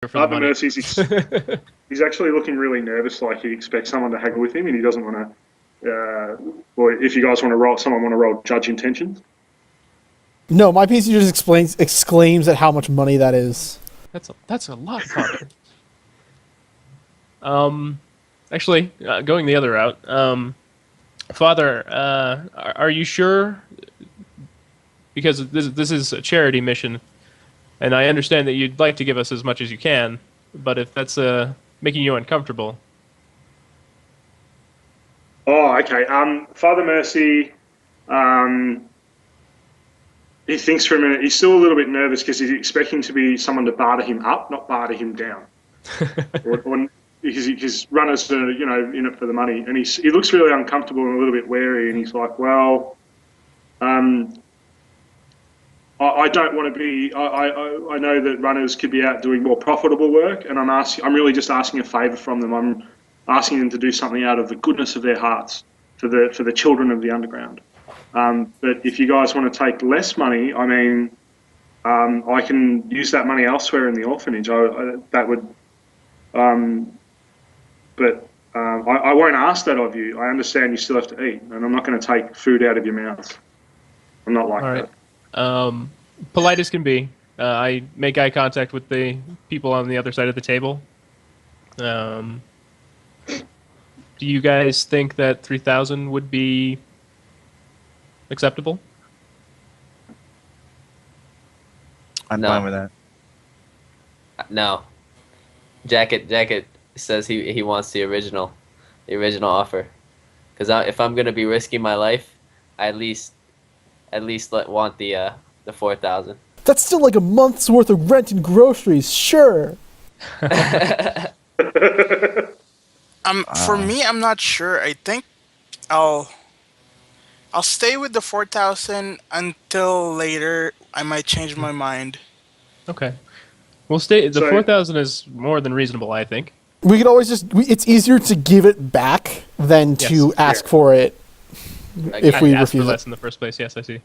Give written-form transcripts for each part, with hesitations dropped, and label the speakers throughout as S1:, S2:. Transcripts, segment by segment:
S1: for the
S2: Father
S1: money.
S2: Mercy's he's actually looking really nervous, like he expects someone to haggle with him, and he doesn't want to. Or if you guys want to roll, someone want to roll judge intentions.
S3: No, my PC just exclaims at how much money that is.
S1: That's a lot, Father. Actually, going the other route. Father, are you sure? Because this is a charity mission, and I understand that you'd like to give us as much as you can, but if that's making you uncomfortable.
S2: Oh, okay. Father Mercy, he thinks for a minute. He's still a little bit nervous because he's expecting to be someone to barter him up, not barter him down. or his runners are, in it for the money, and he looks really uncomfortable and a little bit wary, and he's like, well, I don't want to be. I know that runners could be out doing more profitable work, and I'm really just asking a favour from them. I'm asking them to do something out of the goodness of their hearts for the children of the underground. But if you guys want to take less money, I mean, I can use that money elsewhere in the orphanage. That would. But I won't ask that of you. I understand you still have to eat, and I'm not going to take food out of your mouths. I'm not like that.
S1: Polite as can be. I make eye contact with the people on the other side of the table. Do you guys think that 3,000 would be acceptable?
S4: I'm fine with that.
S5: No. Jacket says he wants the original offer. Because if I'm gonna be risking my life, I at least want the 4,000.
S3: That's still like a month's worth of rent and groceries. Sure.
S6: For me, I'm not sure. I think I'll stay with the 4,000 until later. I might change my mind.
S1: Okay. We'll stay. The 4,000 is more than reasonable, I think.
S3: We could always it's easier to give it back than to ask for it if we refuse
S1: less in the first place. Yes, I see.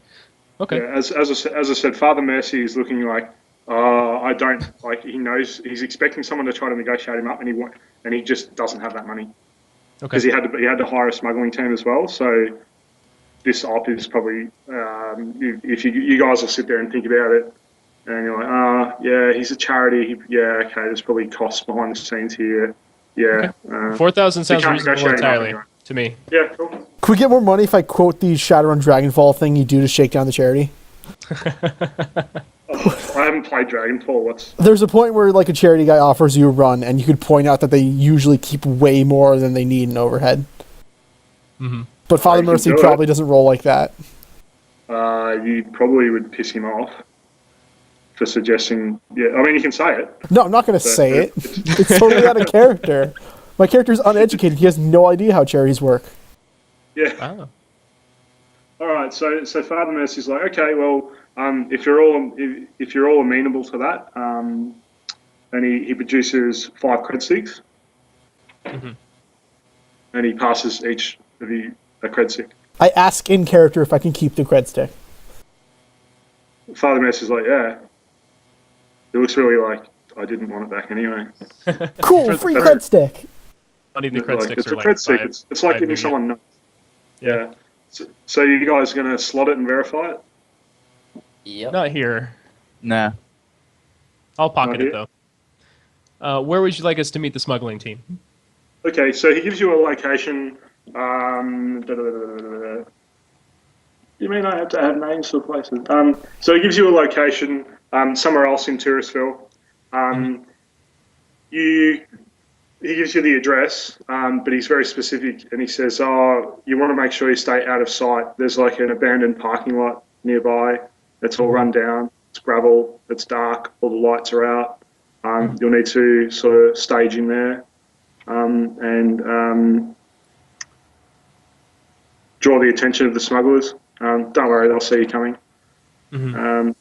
S1: Okay.
S2: Yeah, as I said, Father Mercy is looking like, I don't like. He knows he's expecting someone to try to negotiate him up, and he just doesn't have that money. Okay. Because he had to hire a smuggling team as well. So this op is probably if you guys will sit there and think about it, and you're like, yeah, he's a charity. Okay, there's probably costs behind the scenes here. Yeah. Okay.
S1: 4,000 sounds reasonable entirely to me.
S2: Yeah, cool.
S3: Could we get more money if I quote the Shadowrun Dragonfall thing you do to shake down the charity?
S2: I haven't played Dragonfall.
S3: There's a point where like a charity guy offers you a run, and you could point out that they usually keep way more than they need in overhead.
S1: Mm-hmm.
S3: But Father Mercy probably doesn't roll like that.
S2: You probably would piss him off for suggesting. Yeah, I mean you can say it.
S3: No, I'm not going to say it. It's totally out of character. My character's uneducated. He has no idea how charities work.
S2: Yeah.
S1: Oh.
S2: All right. So Father Mercy's like, okay, well, if you're all amenable to that, and he produces 5 cred sticks, and he passes each of you a cred stick.
S3: I ask in character if I can keep the cred stick.
S2: Father Mercy's like, yeah. It looks really like I didn't want it back anyway.
S3: Cool, free cred stick.
S1: Not even the cred sticks
S2: it's a cred stick. It's like giving someone notes. Yeah. So you guys are going to slot it and verify it?
S5: Yep.
S1: Not here.
S4: Nah.
S1: I'll pocket it, though. Where would you like us to meet the smuggling team?
S2: Okay, so he gives you a location. You mean I have to add names for places? So he gives you a location somewhere else in Touristville. He gives you the address, but he's very specific, and he says, "Oh, you want to make sure you stay out of sight. There's like an abandoned parking lot nearby. It's all run down. It's gravel. It's dark. All the lights are out. You'll need to sort of stage in there and draw the attention of the smugglers. Don't worry, they'll see you coming.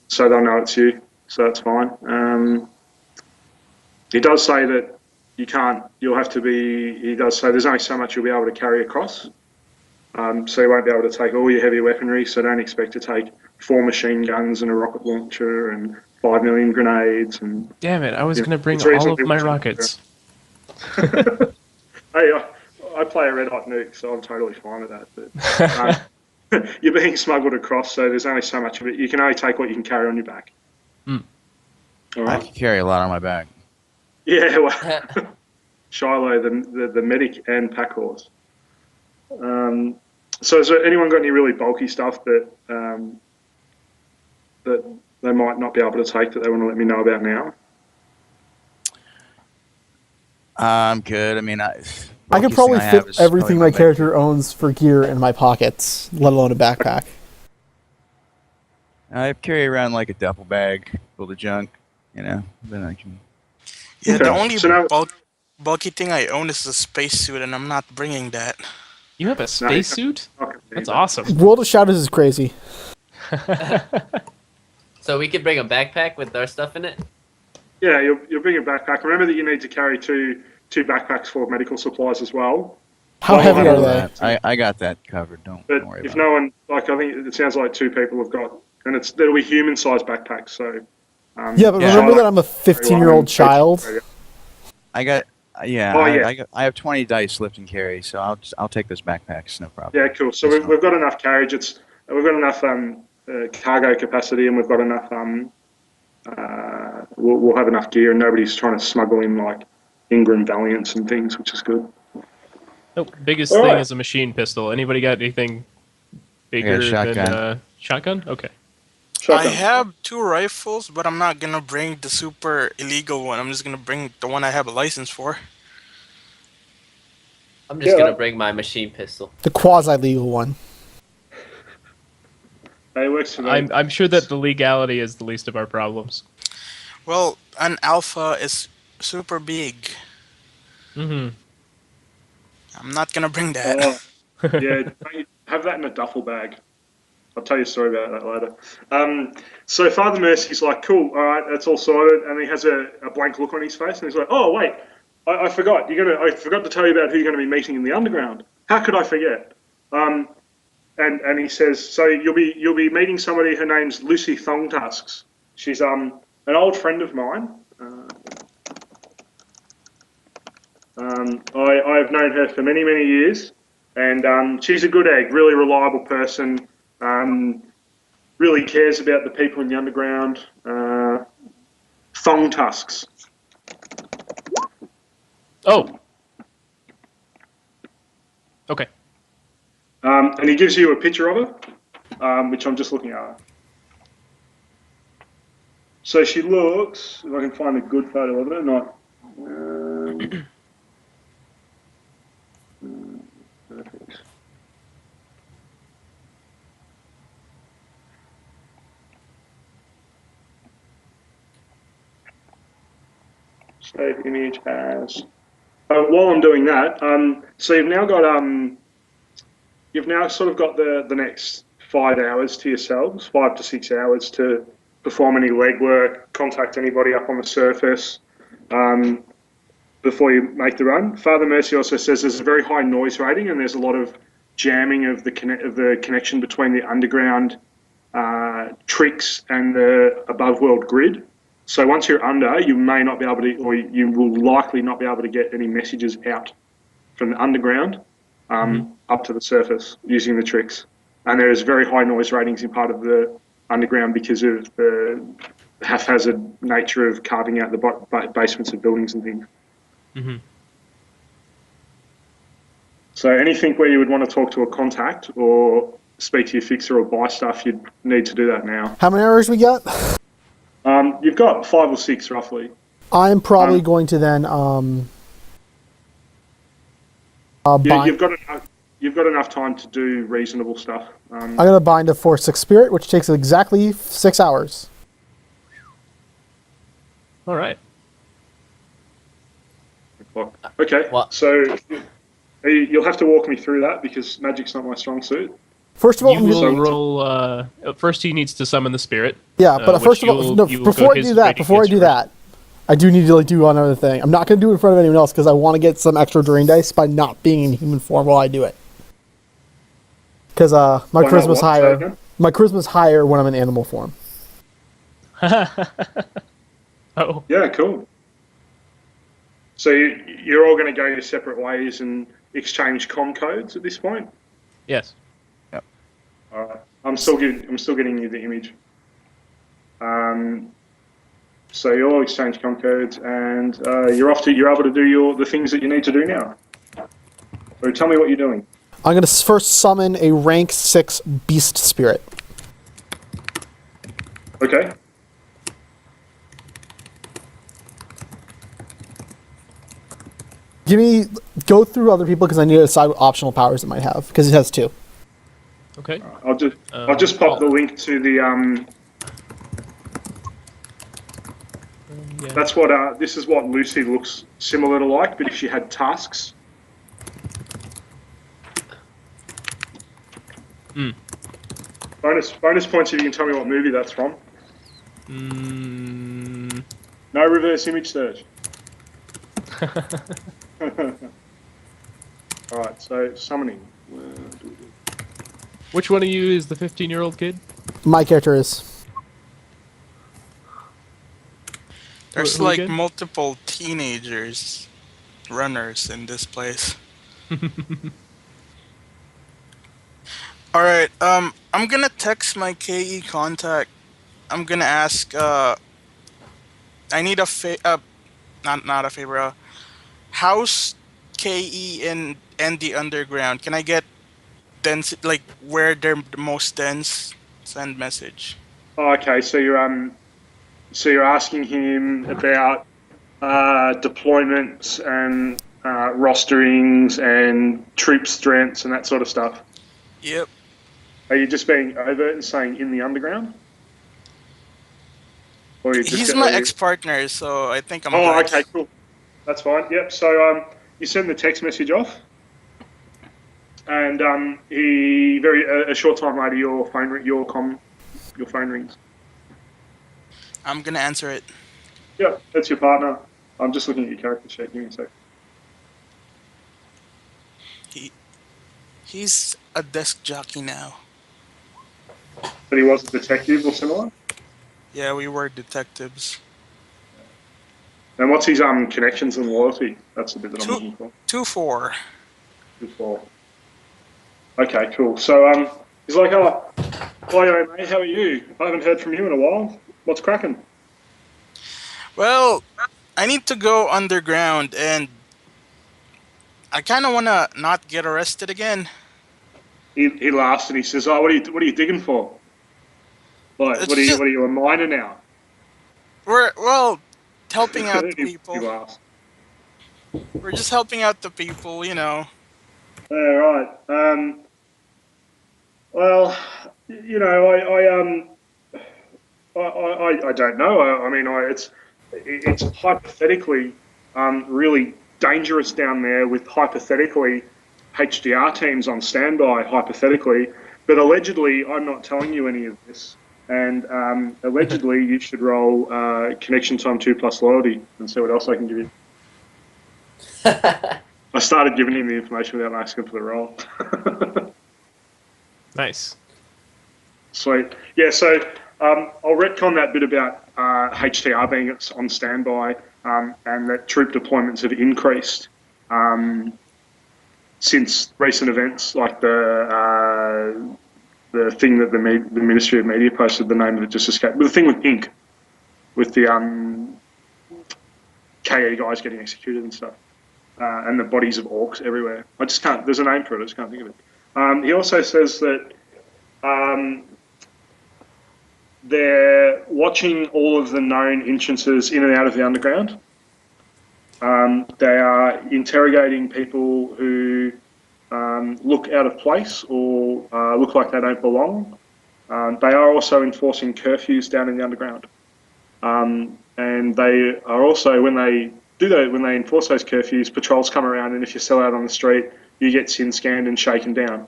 S2: So they'll know it's you. So that's fine. He does say that he does say there's only so much you'll be able to carry across. So you won't be able to take all your heavy weaponry, so don't expect to take 4 machine guns and a rocket launcher and 5 million grenades and.
S1: Damn it! I was gonna bring
S2: it's
S1: all of
S2: reasonably
S1: my
S2: cheap.
S1: rockets.
S2: Hey, I play a red hot nuke, so I'm totally fine with that. But you're being smuggled across, so there's only so much of it. You can only take what you can carry on your back.
S1: Mm.
S2: All
S4: I
S2: right.
S4: can carry a lot on my back.
S2: Yeah, well, Shiloh, the medic and pack horse. So has anyone got any really bulky stuff that that they might not be able to take that they want to let me know about now?
S4: I'm good. I mean,
S3: I could
S4: bulkiest
S3: probably
S4: thing I have
S3: fit
S4: is
S3: everything
S4: probably
S3: my character owns for gear in my pockets, let alone a backpack.
S4: I carry around like a duffel bag full of junk, then I can.
S6: Yeah,
S2: Okay.
S6: the only
S2: So now,
S6: bulky thing I own is the spacesuit, and I'm not bringing that.
S1: You have a spacesuit?
S2: okay,
S1: That's awesome.
S3: World of Shadows is crazy.
S5: So we could bring a backpack with our stuff in it.
S2: Yeah, you'll bring a backpack. Remember that you need to carry two backpacks full of medical supplies as well.
S3: How
S2: Well,
S3: heavy
S2: I
S3: are
S2: know
S3: they?
S4: That. I got that covered. Don't
S2: But
S4: worry
S2: if
S4: about
S2: no one, like I think it sounds like 2 people have got, and that'll be human-sized backpacks. So
S3: Yeah, but remember that I'm a 15-year-old child.
S4: it. I got. Yeah,
S2: Oh, yeah.
S4: I have 20 dice lift and carry, so I'll take those backpacks, no problem.
S2: Yeah, cool. So we've got enough carriage. We've got enough cargo capacity, and we've got enough. We'll have enough gear, and nobody's trying to smuggle in like Ingram Valiants and things, which is good.
S1: Nope. Biggest
S2: All
S1: thing
S2: right.
S1: is a machine pistol. Anybody got anything bigger
S4: shotgun.
S1: than shotgun? Okay.
S2: Shotgun.
S6: I have 2 rifles, but I'm not gonna bring the super illegal one. I'm just gonna bring the one I have a license for.
S5: I'm just
S2: Yeah.
S5: gonna bring my machine pistol.
S3: The quasi-legal one.
S2: Hey, it works for me.
S1: I'm sure that the legality is the least of our problems.
S6: Well, an alpha is super big.
S1: Mm-hmm.
S6: I'm not gonna bring that.
S2: Yeah, have that in a duffel bag. I'll tell you a story about that later. So Father Mercy's like, cool, all right, that's all sorted, and he has a blank look on his face, and he's like, oh wait, I forgot. I forgot to tell you about who you're going to be meeting in the underground. How could I forget? And he says, so you'll be meeting somebody. Her name's Lucy Thongtusks. She's an old friend of mine. I've known her for many years, and she's a good egg, really reliable person. Really cares about the people in the underground. Thongtusks.
S1: Oh. Okay.
S2: And he gives you a picture of her, which I'm just looking at. So she looks, if I can find a good photo of her, not. Perfect. Save image as. While I'm doing that, so you've now sort of got the next 5 hours to yourselves, 5 to 6 hours to perform any legwork, contact anybody up on the surface before you make the run. Father Mercy also says there's a very high noise rating and there's a lot of jamming of the connection between the underground tricks and the above world grid. So once you're under, you may not be able to, or you will likely not be able to get any messages out from the underground up to the surface using the tricks. And there is very high noise ratings in part of the underground because of the haphazard nature of carving out the basements of buildings and things.
S1: Mm-hmm.
S2: So anything where you would want to talk to a contact or speak to your fixer or buy stuff, you'd need to do that now.
S3: How many hours we got?
S2: You've got 5 or 6 roughly.
S3: I'm probably going to then
S2: You've got enough time to do reasonable stuff.
S3: I'm going to bind a 4/6 spirit, which takes exactly 6 hours.
S1: All right.
S2: Okay, so you'll have to walk me through that because magic's not my strong suit.
S3: First of all,
S1: You will roll. First, he needs to summon the spirit.
S3: yeah, but first of all, no, before I do that, I do need to do one other thing. I'm not going to do it in front of anyone else because I want to get some extra drain dice by not being in human form while I do it. Because my charisma's higher. My charisma's higher when I'm in animal form.
S1: Oh.
S2: Yeah, cool. So you're all going to go your separate ways and exchange com codes at this point.
S1: Yes.
S4: Yep.
S2: All right. I'm still getting you the image. So you all exchange com codes, and you're able to do the things that you need to do now. So tell me what you're doing.
S3: I'm going to first summon a rank 6 beast spirit.
S2: Okay.
S3: Go through other people because I need to decide what optional powers it might have because it has 2.
S1: Okay.
S2: I'll just pop the link to the
S1: Yeah.
S2: That's what this is what Lucy looks similar to like, but if she had tusks. Bonus points if you can tell me what movie that's from. No reverse image search. Alright, so summoning.
S1: Which one of you is the 15-year-old kid?
S3: My character is.
S6: There's
S1: Who
S6: like
S1: again?
S6: multiple teenagers runners in this place. Alright, I'm gonna text my KE contact. I'm gonna ask I need a not a favor, house KE and the underground. Can I get dense, like where they're the most dense? Send message.
S2: Oh, okay, so you're asking him about deployments and rosterings and troop strengths and that sort of stuff.
S6: Yep.
S2: Are you just being overt and saying in the underground? Or you just
S6: He's my ex-partner, so I think I'm good.
S2: Okay, cool. That's fine. Yep. So you send the text message off, and a short time later your phone rings.
S6: I'm gonna answer it.
S2: Yep, that's your partner. I'm just looking at your character sheet. Give me a sec.
S6: He's a desk jockey now.
S2: But he was a detective or similar.
S6: Yeah, we were detectives.
S2: And what's his connections and loyalty? That's the bit that I'm looking for.
S6: 2-4.
S2: 2-4. Okay, cool. So he's like, oh, mate, how are you? I haven't heard from you in a while. What's cracking?
S6: Well, I need to go underground, and I kind of want to not get arrested again.
S2: He laughs and he says, "Oh, what are you digging for? Like, what are you a miner now?"
S6: We're helping out the people.
S2: He laughs.
S6: We're just helping out the people, you know.
S2: Yeah, right. Well, you know, I don't know. I mean, it's hypothetically really dangerous down there with hypothetically HDR teams on standby, hypothetically. But allegedly, I'm not telling you any of this. And allegedly, you should roll connection time 2+ loyalty and see what else I can give you. I started giving him the information without asking for the roll.
S1: Nice.
S2: Sweet. Yeah, so I'll retcon that bit about HTR being on standby and that troop deployments have increased since recent events, like the thing that the Ministry of Media posted, the name of it just escaped. But the thing with Ink, with the KE guys getting executed and stuff, and the bodies of orcs everywhere. I just can't. There's a name for it. I just can't think of it. He also says that they're watching all of the known entrances in and out of the underground. They are interrogating people who look out of place or look like they don't belong. They are also enforcing curfews down in the underground. And they are also, when they enforce those curfews, patrols come around, and if you're still out on the street, you get sin scanned and shaken down.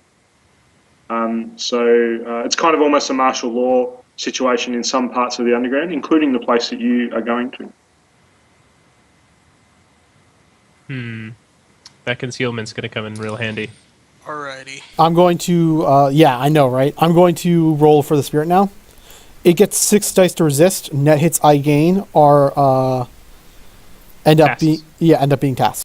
S2: So it's kind of almost a martial law situation in some parts of the underground, including the place that you are going to.
S1: That concealment's going to come in real handy.
S6: Alrighty.
S3: I'm going to, I know, right? I'm going to roll for the spirit now. it gets 6 dice to resist. Net hits I gain are end up being tasks.